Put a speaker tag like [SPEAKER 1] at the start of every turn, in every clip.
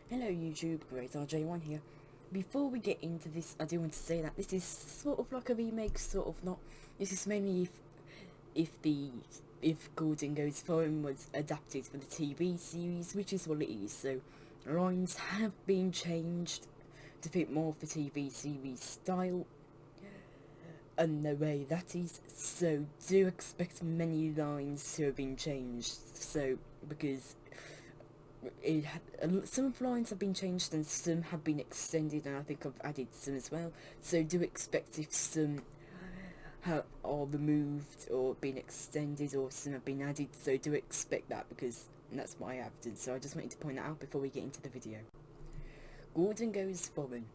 [SPEAKER 1] Hello YouTube, Rev.W.Awdry here. Before we get into this, I do want to say that this is sort of like a remake, sort of not. This is mainly if Gordon Goes Foreign was adapted for the TV series, which is what it is. So lines have been changed to fit more of the TV series style and the way that is. So do expect many lines to have been changed. So because some of the lines have been changed and some have been extended, and I think I've added some as well. So do expect if some are removed or been extended or some have been added. So do expect that, because that's what I have done. So I just wanted to point that out before we get into the video. Gordon Goes Foreign.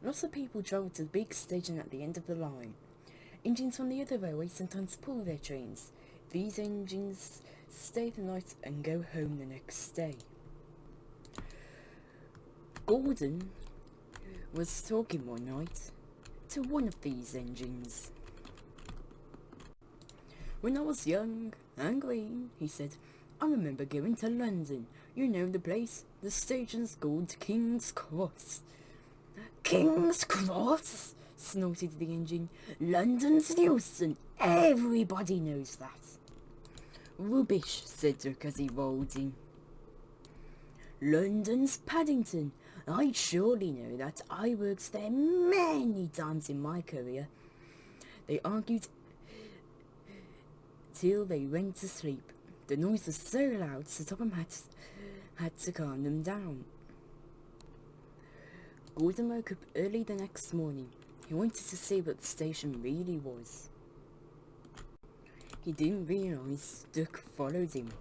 [SPEAKER 1] Lots of people travel to the big station at the end of the line. Engines from the other railways sometimes pull their trains. These engines stay the night and go home the next day. Gordon was talking one night to one of these engines. "When I was young and green," he said, "I remember going to London. You know the place. The station's called King's Cross." "King's Cross?" snorted the engine. "London's Euston. Everybody knows that." "Rubbish," said Duck as he rolled in. "London's Paddington. I'd surely know that. I worked there many times in my career." They argued till they went to sleep. The noise was so loud, Sir Topham had to calm them down. Gordon woke up early the next morning. He wanted to see what the station really was. He didn't realise Duck followed him.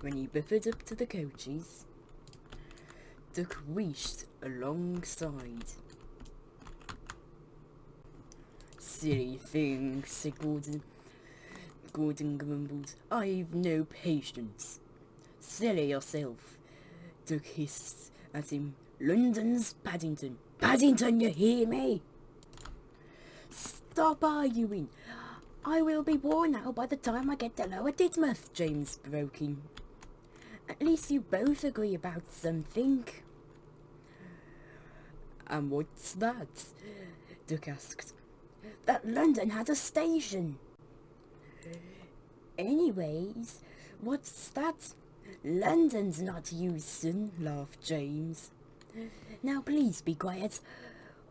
[SPEAKER 1] When he buffered up to the coaches, Duck reached alongside. "Silly thing," said Gordon. Gordon grumbled. "I've no patience." "Silly yourself," Duck hissed at him. "London's Paddington. Paddington, you hear me?" "Stop arguing. I will be worn out by the time I get to Lower Didmouth," James broke in. "At least you both agree about something." "And what's that?" Duck asked. "That London has a station." "Anyways, what's that?" "London's not Euston," laughed James. "Now please be quiet.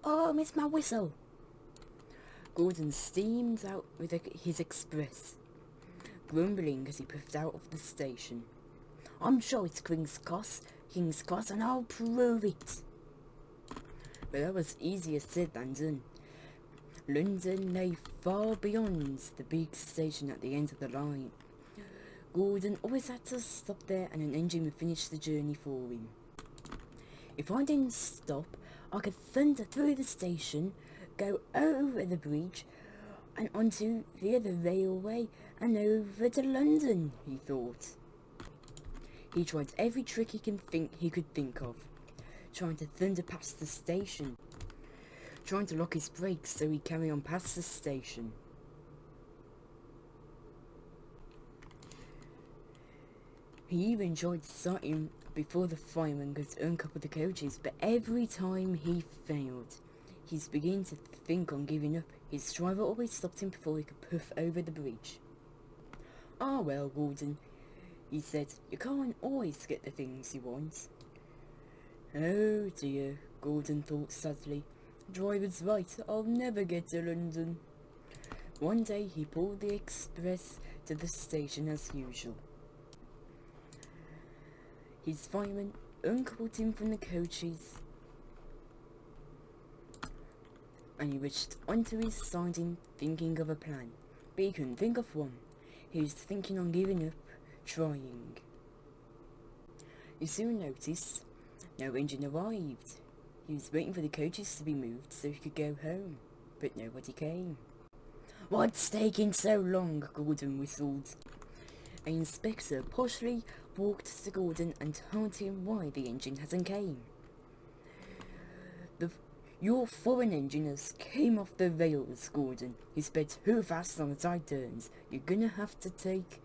[SPEAKER 1] Oh, I missed my whistle." Gordon steamed out with his express, grumbling as he puffed out of the station. "I'm sure it's King's Cross, and I'll prove it." But that was easier said than done. London lay far beyond the big station at the end of the line. Gordon always had to stop there and an engine would finish the journey for him. "If I didn't stop, I could thunder through the station, go over the bridge and onto the other railway and over to London," he thought. He tried every trick he could think of, trying to thunder past the station, trying to lock his brakes so he'd carry on past the station. He even tried starting before the fireman could uncouple the coaches, but every time he failed. He's beginning to think on giving up. His driver always stopped him before he could puff over the bridge. "Ah well, Gordon," he said, "you can't always get the things you want." "Oh dear," Gordon thought sadly. "Driver's right, I'll never get to London." One day he pulled the express to the station as usual. His fireman uncoupled him from the coaches and he reached onto his siding thinking of a plan, but he couldn't think of one. He was thinking on giving up trying. He soon noticed no engine arrived. He was waiting for the coaches to be moved so he could go home, but nobody came. "What's taking so long?" Gordon whistled. An inspector poshly walked to Gordon and told him why the engine hasn't came. "Your foreign engine has came off the rails, Gordon. He sped too fast on the side turns. You're gonna have to take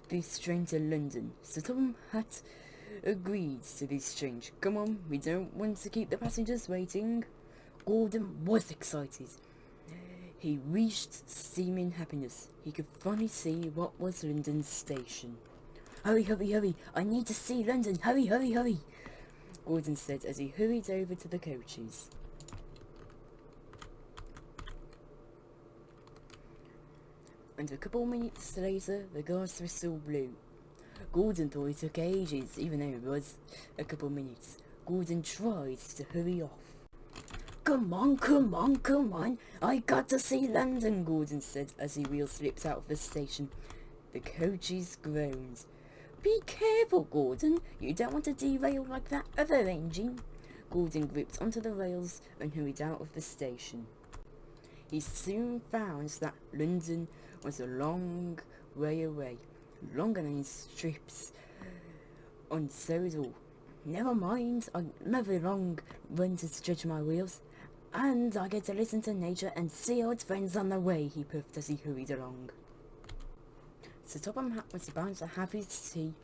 [SPEAKER 1] this train to London." So Tom had agreed to this change. Come on, we don't want to keep the passengers waiting. Gordon was excited. He reached steaming happiness. He could finally see what was London Station. Hurry, hurry, hurry! I need to see London! Hurry, hurry, hurry! Gordon said as he hurried over to the coaches. And a couple of minutes later, the gas whistle blew. Gordon thought it took ages, even though it was a couple minutes. Gordon tried to hurry off. Come on, come on, come on! I got to see London, Gordon said as he wheel slipped out of the station. The coaches groaned. Be careful, Gordon. You don't want to derail like that other engine. Gordon gripped onto the rails and hurried out of the station. He soon found that London was a long way away, longer than his trips on Sodal. Never mind, another long run to judge my wheels, and I get to listen to nature and see old friends on the way, he puffed as he hurried along. Sir Topham Hatt was about to have his tea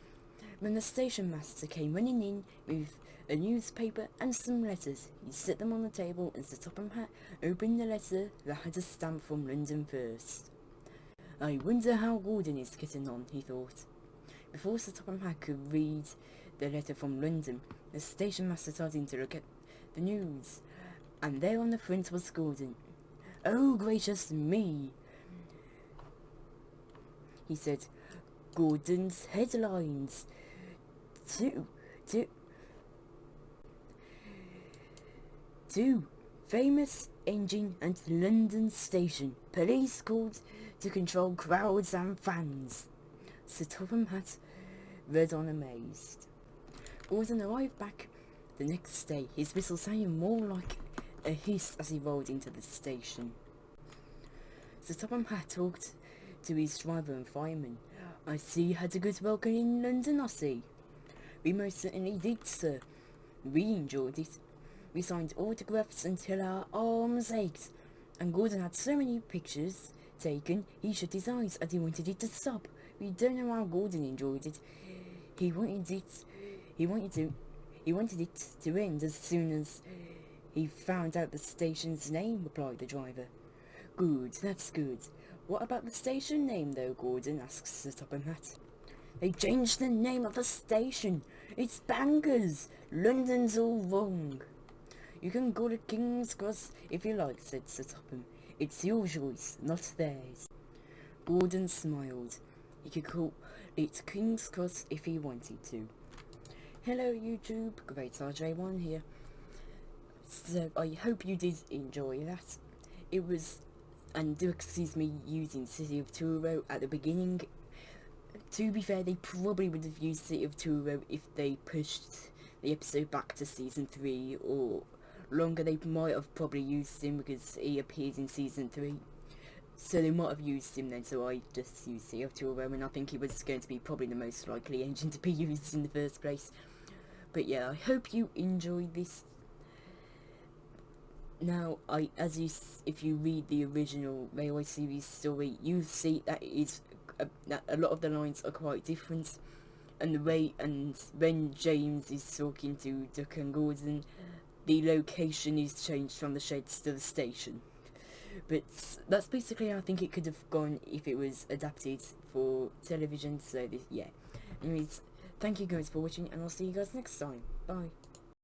[SPEAKER 1] when the station master came running in with a newspaper and some letters. He set them on the table and Sir Topham Hatt opened the letter that had a stamp from London first. I wonder how Gordon is getting on, he thought. Before Sir Topham Hatt could read the letter from London, the station master started to look at the news, and there on the front was Gordon. Oh, gracious me, he said. Gordon's headlines. Two. Famous engine at London Station. Police called to control crowds and fans. Sir Topham Hatt read on amazed. Gordon arrived back the next day, his whistle sounding more like a hiss as he rolled into the station. Sir Topham Hatt talked to his driver and fireman. I see you had a good welcome in London, I see. We most certainly did, sir. We enjoyed it. We signed autographs until our arms ached, and Gordon had so many pictures taken he shut his eyes as he wanted it to stop. We don't know how Gordon enjoyed it. He wanted it to end as soon as he found out the station's name, replied the driver. Good, that's good. What about the station name though, Gordon asked Sir Topham Hatt. They changed the name of the station. It's Bankers. London's all wrong. You can go to King's Cross if you like, said Sir Topham. It's your choice, not theirs. Gordon smiled. He could call it King's Cross if he wanted to. Hello YouTube, Rev.W.Awdry here. So I hope you did enjoy that. It was, and do excuse me using City of Truro at the beginning. To be fair, they probably would have used City of Truro if they pushed the episode back to season 3 or longer. They might have probably used him because he appeared in season 3. So they might have used him then, so I just used City of Truro, and I think he was going to be probably the most likely engine to be used in the first place. But yeah, I hope you enjoyed this. Now, if you read the original Railway series story, you see that that a lot of the lines are quite different, and when James is talking to Duck and Gordon, the location is changed from the sheds to the station. But that's basically how I think it could have gone if it was adapted for television. So yeah. Anyways, thank you guys for watching, and I'll see you guys next time. Bye.